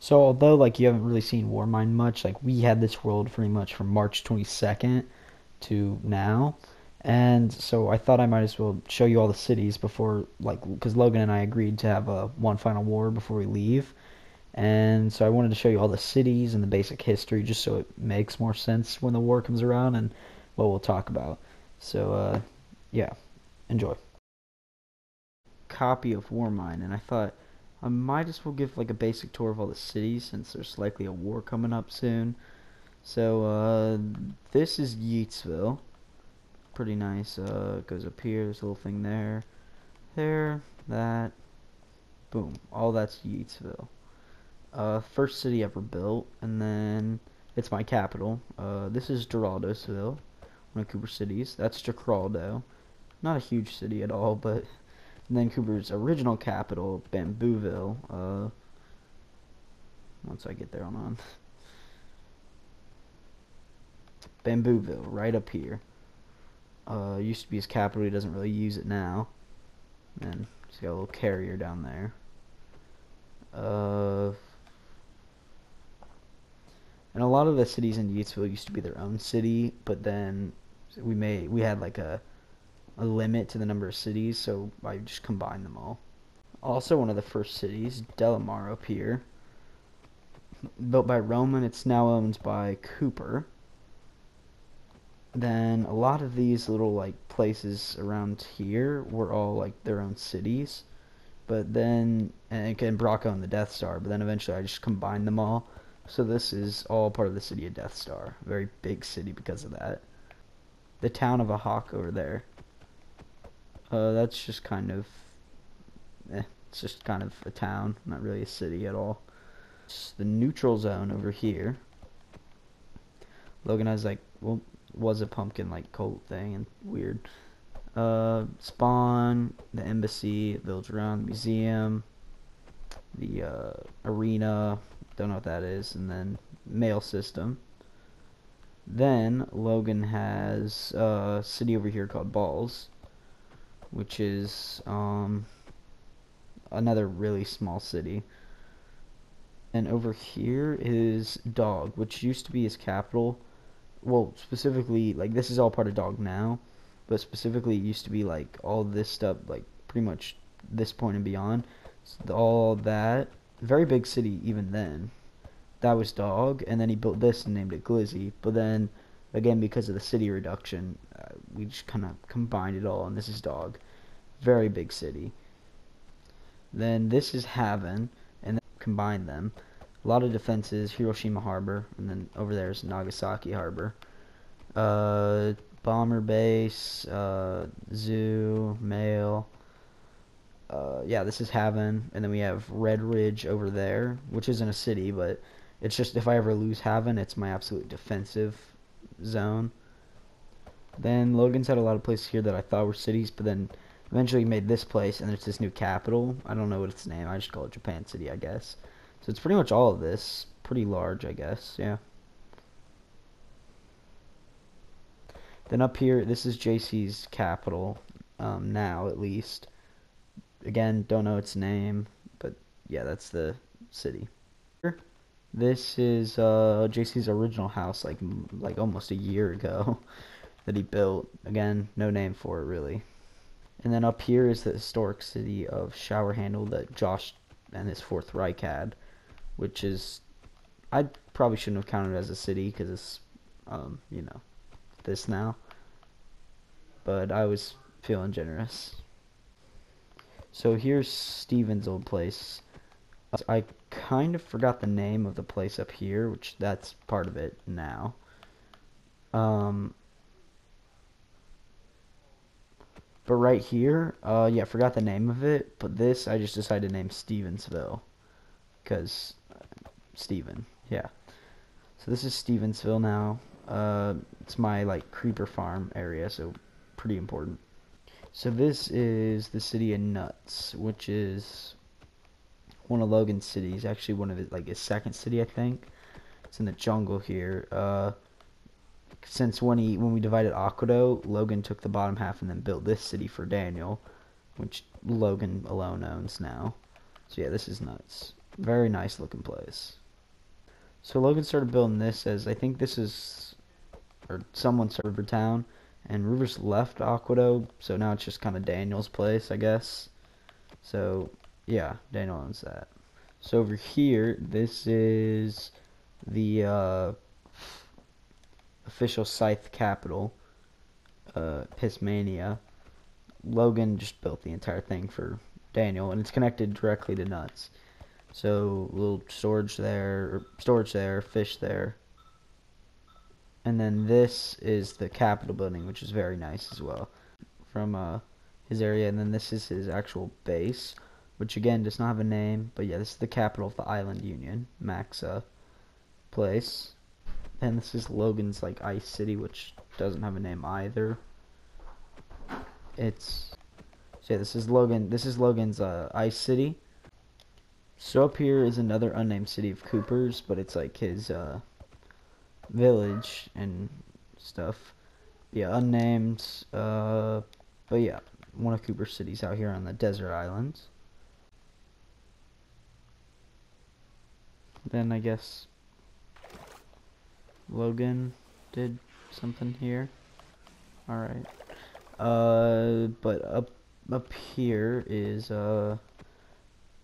So although like you haven't really seen WarMine much, like we had this world pretty much from March 22nd to now. And so I thought I might as well show you all the cities before, like, because Logan and I agreed to have a one final war before we leave. And so I wanted to show you all the cities and the basic history just so it makes more sense when the war comes around and what we'll talk about. So, yeah, enjoy. Copy of WarMine, and I thought I might as well give like a basic tour of all the cities since there's likely a war coming up soon. So, this is Yeatsville. Pretty nice. It goes up here. There's a little thing there. There. That. Boom. All that's Yeatsville. First city ever built. And then it's my capital. This is Geraldosville. One of Cooper's cities. That's Jacaraldo. Not a huge city at all, but and then Cooper's original capital, Bambooville. Once I get there, on. Bambooville, right up here. Used to be his capital. He doesn't really use it now. And he's got a little carrier down there. And a lot of the cities in Yeatsville used to be their own city, but then we had like a limit to the number of cities, so I just combined them all. Also, one of the first cities, Delamar up here, built by Roman. It's now owned by Cooper. Then a lot of these little like places around here were all like their own cities. But then, and again, Brock owned the Death Star, but then eventually I just combined them all. So this is all part of the city of Death Star. A very big city because of that. The town of a hawk over there. That's just kind of, it's just kind of a town, not really a city at all. It's the neutral zone over here. Logan has like, well, was a pumpkin like cult thing and weird. Spawn, the embassy, village around, the museum, the arena, don't know what that is, and then mail system. Then Logan has a city over here called Balls, which is another really small city. And over here is Dog, which used to be his capital. Well, specifically, like this is all part of Dog now, but specifically it used to be like all this stuff, like pretty much this point and beyond. So all that, very big city even then. That was Dog, and then he built this and named it Glizzy. But then, again, because of the city reduction, we just kind of combined it all, and this is Dog. Very big city. Then this is Haven, and then combine them. A lot of defenses, Hiroshima Harbor, and then over there is Nagasaki Harbor. Bomber base, zoo, mail. Yeah, this is Haven, and then we have Red Ridge over there, which isn't a city, but it's just if I ever lose Haven, it's my absolute defensive zone. Then Logan's had a lot of places here that I thought were cities, but then eventually made this place, and it's this new capital. I don't know what its name. I just call it Japan City, I guess. So it's pretty much all of this. Pretty large, I guess. Yeah. Then up here, this is JC's capital, now at least. Again, don't know its name, but yeah, that's the city. This is JC's original house, like almost a year ago, that he built. Again, no name for it really. And then up here is the historic city of Shower Handle that Josh and his Fourth Reich had, which is, I probably shouldn't have counted it as a city because it's, you know, this now. But I was feeling generous. So here's Steven's old place. I kind of forgot the name of the place up here, which that's part of it now. But right here, yeah, forgot the name of it. But this, I just decided to name Stevensville. Because, Steven, yeah. So this is Stevensville now. It's my, like, creeper farm area, so pretty important. So this is the city of Nuts, which is one of Logan's cities. Actually, one of his, like, his second city, I think. It's in the jungle here. Since when we divided Aquedo, Logan took the bottom half and then built this city for Daniel, which Logan alone owns now. So yeah, this is Nuts. Very nice looking place. So Logan started building this as, I think this is, or someone started Rivertown, and Rivers left Aquedo, so now it's just kind of Daniel's place, I guess. So yeah, Daniel owns that. So over here, this is the official Scythe capital, Pissmania. Logan just built the entire thing for Daniel, and it's connected directly to Nuts. So little storage there, fish there. And then this is the Capitol building, which is very nice as well, from his area. And then this is his actual base, which again does not have a name, but yeah, this is the capital of the Island Union, Maxa place. And this is Logan's like Ice City, which doesn't have a name either. It's so yeah, this is Logan's Ice City. So up here is another unnamed city of Cooper's, but it's like his village and stuff. Yeah, unnamed. But yeah, one of Cooper's cities out here on the desert islands. Then I guess Logan did something here. All right. But up here is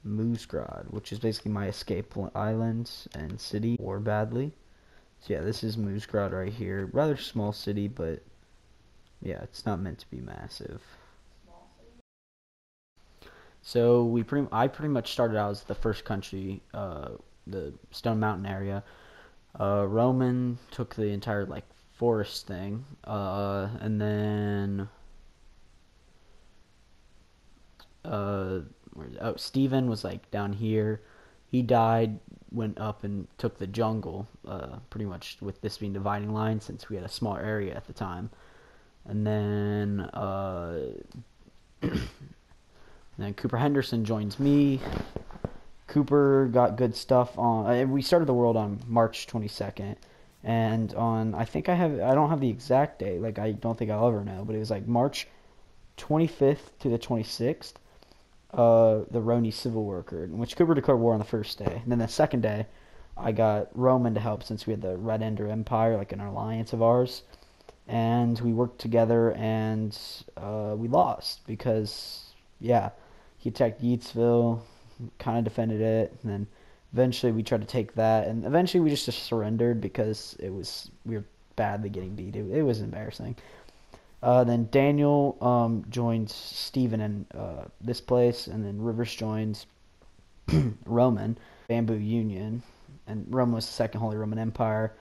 Moosegrad, which is basically my escape island and city, or badly. So yeah, this is Moosegrad right here. Rather small city, but yeah, it's not meant to be massive. So I pretty much started out as the first country, the Stone Mountain area. Roman took the entire like forest thing, and then Stephen was like down here. He died, went up and took the jungle, pretty much with this being dividing line since we had a small area at the time. And then then Cooper Henderson joins me. Cooper got good stuff on. We started the world on March 22nd, and on I don't have the exact date. Like I don't think I'll ever know, but it was like March 25th to the 26th. The Roni civil worker, in which Cooper declared war on the first day, and then the second day, I got Roman to help since we had the Red Ender Empire, like an alliance of ours, and we worked together, and we lost because yeah, he attacked Yeatsville, kind of defended it, and then eventually we tried to take that, and eventually we just surrendered because we were badly getting beat. It was embarrassing. Then Daniel joined Stephen in this place, and then Rivers joins Roman, Bamboo Union, and Rome was the Second Holy Roman Empire.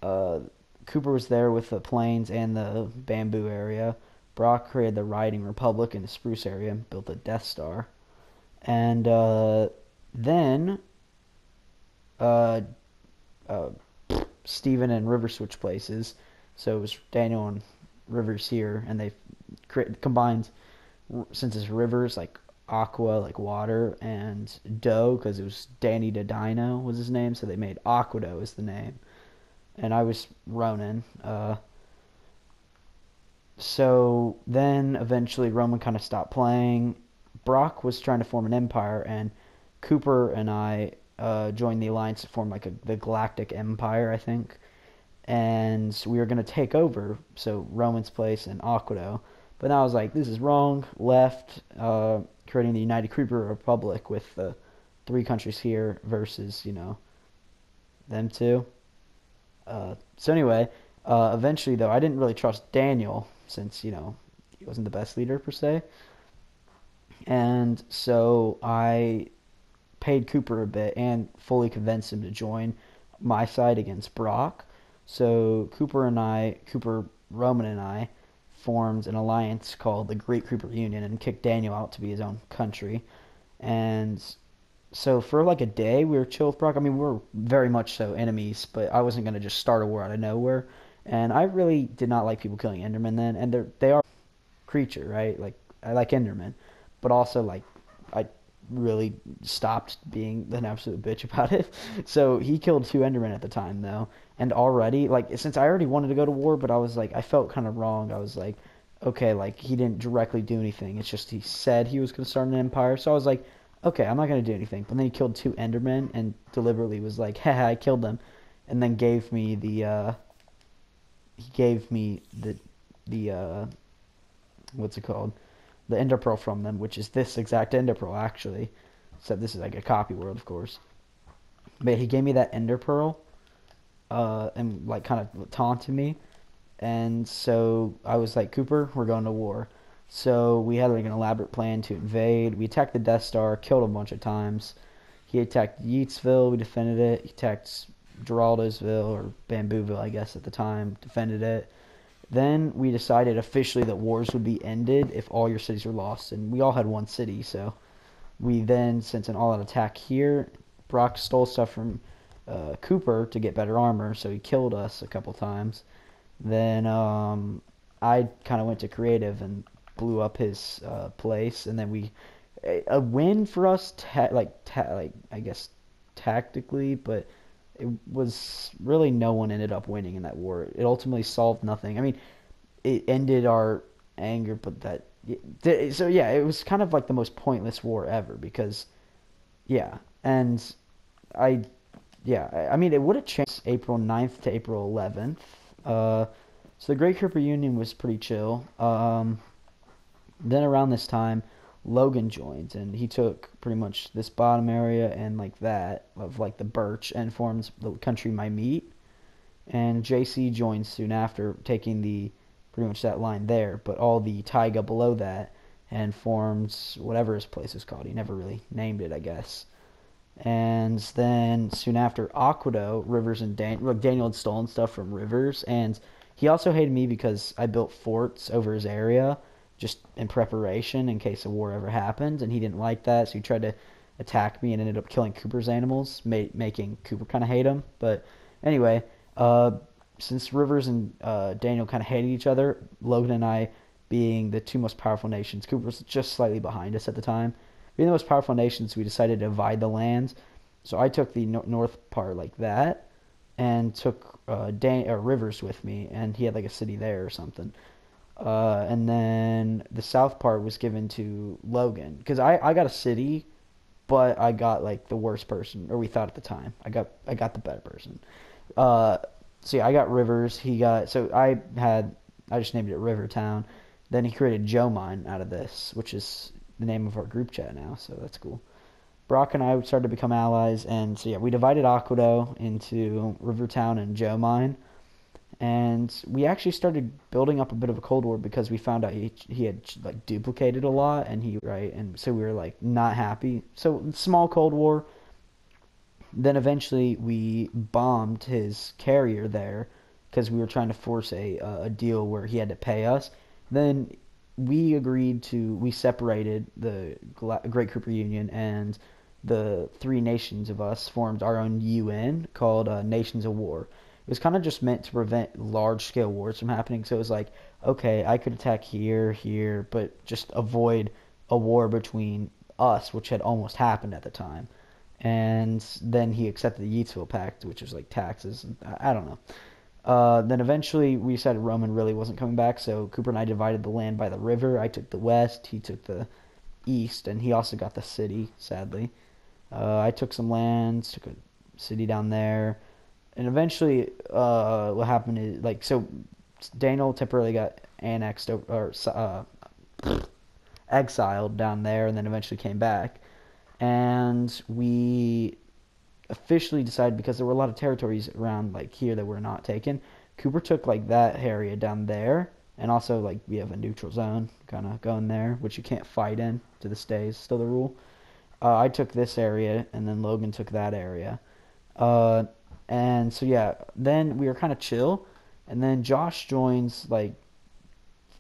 Cooper was there with the Plains and the Bamboo area. Brock created the Riding Republic in the Spruce area, built a Death Star. And then Stephen and Rivers switched places, so it was Daniel and Rivers here, and they combined, since it's rivers, like aqua, like water, and dough, because it was Danny Dino was his name, so they made Aquedo as the name, and I was Ronan. So then eventually Roman kind of stopped playing. Brock was trying to form an empire, and Cooper and I joined the alliance to form like the Galactic Empire, I think. And we were going to take over, so Roman's place and Aquedo. But then I was like, this is wrong, left, creating the United Creeper Republic with the 3 countries here versus, them two. So anyway, eventually, though, I didn't really trust Daniel since, he wasn't the best leader per se. And so I paid Cooper a bit and fully convinced him to join my side against Brock. So Cooper, Roman, and I formed an alliance called the Great Creeper Union and kicked Daniel out to be his own country. And so for like a day, we were chill with Brock. I mean, we were very much so enemies, but I wasn't going to just start a war out of nowhere. And I really did not like people killing Endermen then. And they are a creature, right? Like, I like Endermen. But also, like, I really stopped being an absolute bitch about it. So he killed 2 Endermen at the time, though. And already, like, since I already wanted to go to war, but I was like, I felt kind of wrong. I was like, okay, like, he didn't directly do anything. It's just he said he was going to start an empire. So I was like, okay, I'm not gonna do anything. But then he killed two Endermen and deliberately was like, haha, I killed them, and then gave me he gave me the what's it called? The Ender Pearl from them, which is this exact Ender Pearl actually. Except this is like a copy world, of course. But he gave me that Ender Pearl, and like kind of taunted me. And so I was like, Cooper, we're going to war. So we had like an elaborate plan to invade. We attacked the Death Star, killed a bunch of times. He attacked Yeatsville, we defended it. He attacked Geraldosville, or Bambooville, I guess, at the time, defended it. Then we decided officially that wars would be ended if all your cities were lost. And we all had one city, so we then sent an all-out attack here. Brock stole stuff from Cooper to get better armor, so he killed us a couple times. Then I kind of went to creative and blew up his place, and then a win for us, like I guess tactically, but it was really no one ended up winning in that war. It ultimately solved nothing. I mean, it ended our anger, but so yeah, it was kind of like the most pointless war ever because yeah, and I I mean it would have changed April 9th to April 11th. So the Great Cooper Union was pretty chill. Then around this time, Logan joined, and he took pretty much this bottom area and like that of like the birch and forms the country my meat. And JC joined soon after, taking the pretty much that line there, but all the taiga below that, and forms whatever his place is called. He never really named it, I guess. And then soon after, Aquado, Rivers and Daniel had stolen stuff from Rivers, and he also hated me because I built forts over his area just in preparation in case a war ever happened, and he didn't like that, so he tried to attack me and ended up killing Cooper's animals, making Cooper kind of hate him. But anyway, since Rivers and Daniel kind of hated each other, Logan and I, being the two most powerful nations, Cooper was just slightly behind us at the time. Being the most powerful nations, we decided to divide the lands. So I took the north part like that, and took Rivers with me, and he had like a city there or something. And then the south part was given to Logan because I got a city, but I got like the worst person, or we thought at the time. I got the better person. So yeah, I got Rivers. I just named it Rivertown. Then he created WarMine out of this, which is the name of our group chat now. So that's cool. Brock and I started to become allies, and so yeah, we divided Aquado into Rivertown and WarMine. And we actually started building up a bit of a Cold War because we found out he had like duplicated a lot, and so we were like not happy. So small Cold War. Then eventually we bombed his carrier there because we were trying to force a deal where he had to pay us. Then we separated the Great Cooper Union, and the three nations of us formed our own UN called Nations of War. It was kind of just meant to prevent large-scale wars from happening. So it was like, okay, I could attack here, but just avoid a war between us, which had almost happened at the time. And then he accepted the Yeatsville Pact, which was like taxes. I don't know. Then eventually we decided Roman really wasn't coming back, so Cooper and I divided the land by the river. I took the west, he took the east, and he also got the city, sadly. I took some lands, took a city down there. And eventually, what happened is, like, so Daniel temporarily got annexed or exiled down there, and then eventually came back. And we officially decided, because there were a lot of territories around like here that were not taken, Cooper took like that area down there, and also like we have a neutral zone kind of going there, which you can't fight in to this day is still the rule. I took this area, and then Logan took that area. And so yeah, then we were kind of chill, and then Josh joins like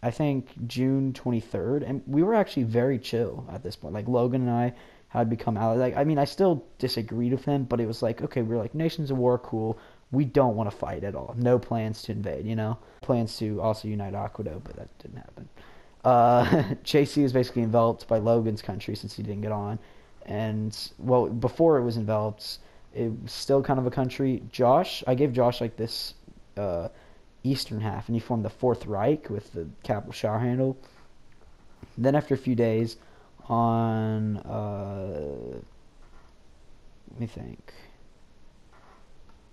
I think June 23rd, and we were actually very chill at this point. Like Logan and I had become allies. Like I mean, I still disagreed with him, but it was like, okay, we were like Nations of War, cool. We don't want to fight at all. No plans to invade, you know. Plans to also unite Aquado, but that didn't happen. JC was basically enveloped by Logan's country since he didn't get on, and well, before it was enveloped, it was still kind of a country. I gave Josh like this eastern half, and he formed the Fourth Reich with the capital shower handle. Then after a few days, on let me think.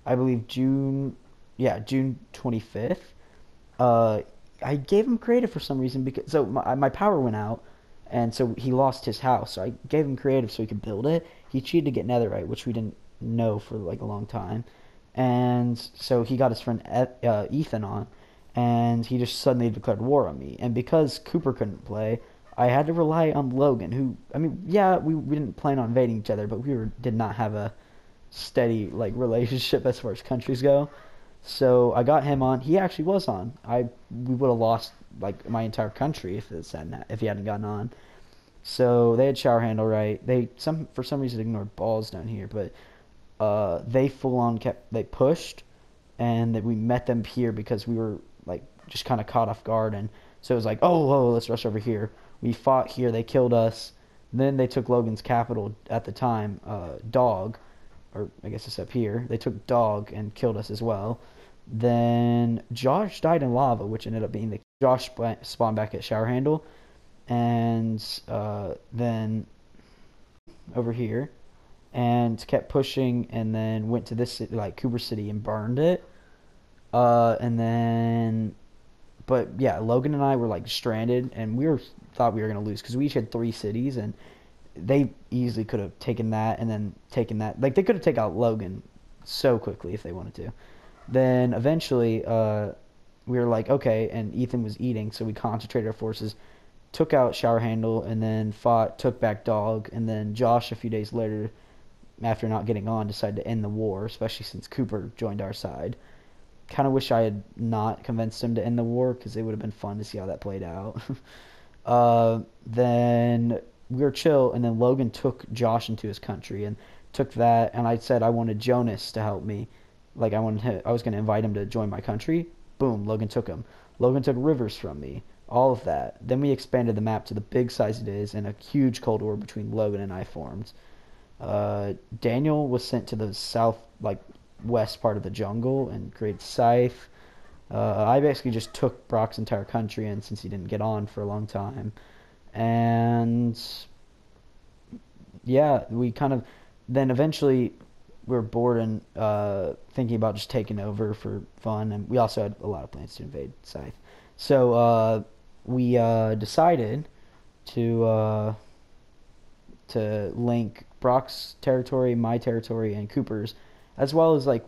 I believe June 25th. Uh, I gave him creative for some reason because my power went out, and so he lost his house. So I gave him creative so he could build it. He cheated to get netherite, which we didn't know for like a long time, and so he got his friend Ethan on, and he just suddenly declared war on me. And because Cooper couldn't play, I had to rely on Logan, who, I mean, yeah, we didn't plan on invading each other, but did not have a steady like relationship as far as countries go. So I got him on. He actually was on. We would have lost like my entire country if he hadn't gotten on. So they had shower handle right. They for some reason ignored balls down here, but they full on they pushed, and that we met them here because we were like just kind of caught off guard, and so it was like, oh, let's rush over here. We fought here. They killed us. Then they took Logan's capital at the time, Dog, or I guess it's up here. They took Dog and killed us as well. Then Josh died in lava, which ended up being Josh spawned back at shower handle, and then over here, and kept pushing, and then went to this city, like Cooper City, and burned it. And then, but yeah, Logan and I were like stranded, and thought we were gonna lose because we each had 3 cities, and they easily could have taken that and then taken that. Like they could have taken out Logan so quickly if they wanted to. Then eventually, we were like, okay, and Ethan was eating, so we concentrated our forces, took out shower handle, and then took back Dog, and then Josh a few days later, after not getting on, decided to end the war, especially since Cooper joined our side. Kind of wish I had not convinced him to end the war because it would have been fun to see how that played out. Then we were chill, and then Logan took Josh into his country and took that, and I said I wanted Jonas to help me. Like I was going to invite him to join my country. Boom, Logan took him. Logan took Rivers from me. All of that. Then we expanded the map to the big size it is, and a huge Cold War between Logan and I formed. Daniel was sent to the south, like west part of the jungle, and created Scythe. I basically just took Brock's entire country in since he didn't get on for a long time. And yeah, we kind of then eventually we were bored and thinking about just taking over for fun, and we also had a lot of plans to invade Scythe. So we decided to link Brock's territory, my territory, and Cooper's, as well as like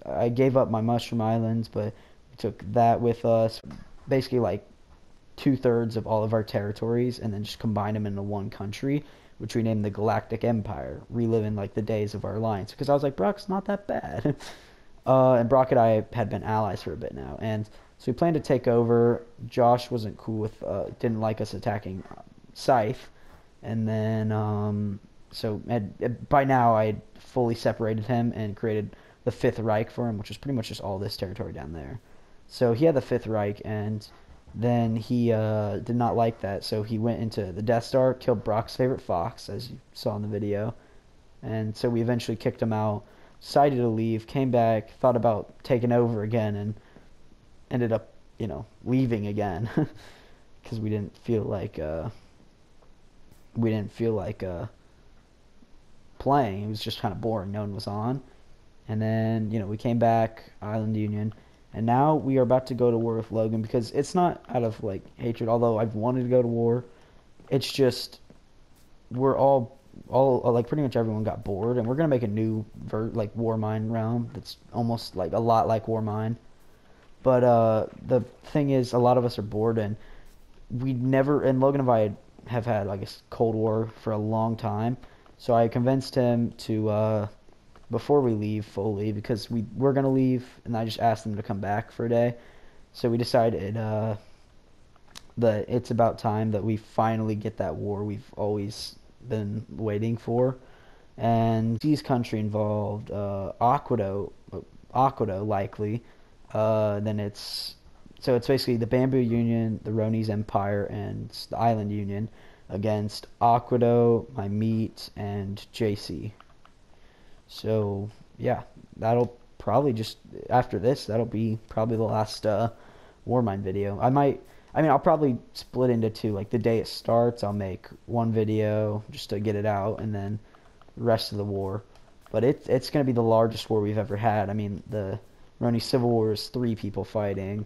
I gave up my Mushroom Islands, but we took that with us. Basically, like 2/3 of all of our territories, and then just combined them into one country, which we named the Galactic Empire, reliving like the days of our alliance. Because I was like, Brock's not that bad. And Brock and I had been allies for a bit now, and so we planned to take over. Josh wasn't cool with, didn't like us attacking Scythe, and then by now I had fully separated him and created the Fifth Reich for him, which was pretty much just all this territory down there. So he had the Fifth Reich, and then he did not like that, so he went into the Death Star, killed Brock's favorite fox, as you saw in the video, and so we eventually kicked him out, decided to leave, came back, thought about taking over again, and ended up, leaving again, because we didn't feel like playing. It was just kind of boring. No one was on. And then, we came back, Island Union, and now we are about to go to war with Logan, because it's not out of, like, hatred, although I've wanted to go to war. It's just, we're all like, pretty much everyone got bored, and we're going to make a new, WarMine realm that's almost, like, a lot like WarMine. But, the thing is, a lot of us are bored, and and Logan and I have had, like, a Cold War for a long time, so I convinced him to, before we leave fully, because we were going to leave, and I just asked him to come back for a day. So we decided that it's about time that we finally get that war we've always been waiting for. And C's country involved Aquado likely. Then it's basically the Bamboo Union, the Ronies Empire, and the Island Union against Aquado, my meat, and JC. So yeah, that'll probably just after this. That'll be probably the last WarMine video. I mean, I'll probably split into two. Like the day it starts, I'll make one video just to get it out, and then the rest of the war. But it's going to be the largest war we've ever had. I mean, the Roni Civil War is 3 people fighting.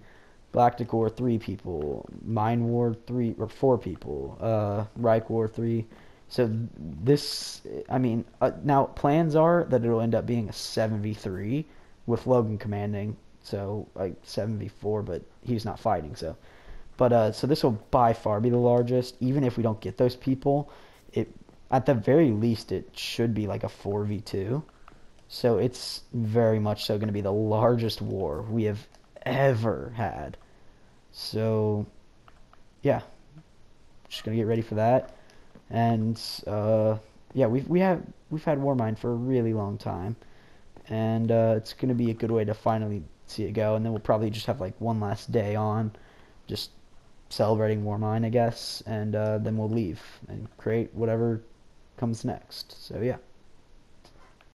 Galactic War, 3 people. Mine War, 4 people. Reich War, 3. So this, I mean, now plans are that it'll end up being a 7v3 with Logan commanding. So like 7v4, but he's not fighting. So this will by far be the largest. Even if we don't get those people, it at the very least it should be like a 4v2. So it's very much so going to be the largest war we have ever had. So yeah, just gonna get ready for that. And yeah, we've had WarMine for a really long time, and it's gonna be a good way to finally see it go. And then we'll probably just have like one last day on, just celebrating WarMine, I guess, and then we'll leave and create whatever comes next. So yeah.